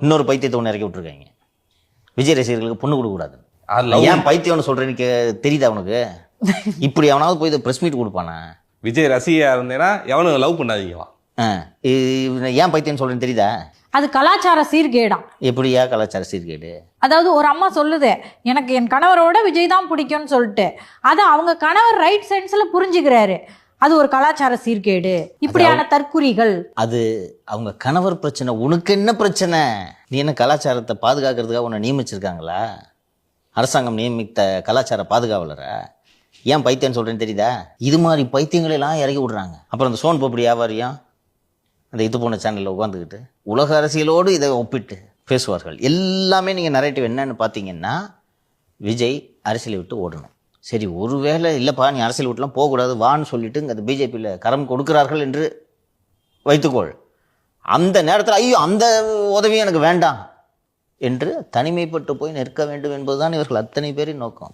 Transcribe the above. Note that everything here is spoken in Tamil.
இன்னொரு பைத்தியத்தை ஒன்று இறக்கி விட்டுருக்காங்க, விஜய் ரசிகர்களுக்கு பொண்ணு கொடுக்கூடாது. ஏன் பைத்தியம்னு சொல்றேன்னு தெரியுதா உனக்கு? இப்படி அவனாவது போய் இதை ப்ரெஸ் மீட் கொடுப்பானா? விஜய் ரசிகையா இருந்தேன்னா எவனும் லவ் பண்ணாதீங்களா? ஏன் பைத்தியம்னு சொல்றேன்னு தெரியுதா? அது கலாச்சார சீர்கேடாம். எப்படியா கலாச்சார சீர்கேடு? அதாவது ஒரு அம்மா சொல்லுது எனக்கு என் கணவரோட விஜய் தான் பிடிக்கும்னு சொல்லிட்டு, அதை அவங்க கணவர் ரைட் சென்ஸ்ல புரிஞ்சுக்கிறாரு, அது ஒரு கலாச்சார சீர்கேடு. இப்படியான தற்குறிகள். அது அவங்க கணவர் பிரச்சனை, உனக்கு என்ன பிரச்சனை? நீ என்ன கலாச்சாரத்தை பாதுகாக்கிறதுக்காக உன்னை நியமிச்சிருக்காங்களா? அரசாங்கம் நியமித்த கலாச்சார பாதுகாவலரை ஏன் பைத்தியம்னு சொல்றேன்னு தெரியுதா? இது மாதிரி பைத்தியங்களெல்லாம் இறக்கி விடுறாங்க. அப்புறம் இந்த சோன் பப்படி வியாபாரியும் அந்த இது போன சேனலில் உட்காந்துக்கிட்டு உலக அரசியலோடு இதை ஒப்பிட்டு பேசுவார்கள். எல்லாமே நீங்கள் நரேட்டிவ் என்னன்னு பார்த்தீங்கன்னா, விஜய் அரசியலை விட்டு ஓடணும். சரி, ஒருவேளை இல்லைப்பா நீ அரசியல் விட்டுலாம் போகக்கூடாது வான்னு சொல்லிட்டு அந்த பிஜேபியில் கரம் கொடுக்கிறார்கள் என்று வைத்துக்கொள். அந்த நேரத்தில் ஐயோ அந்த உதவியும் எனக்கு வேண்டாம் என்று தனிமைப்பட்டு போய் நிற்க வேண்டும் என்பதுதான் இவர்கள் அத்தனை பேரின் நோக்கம்.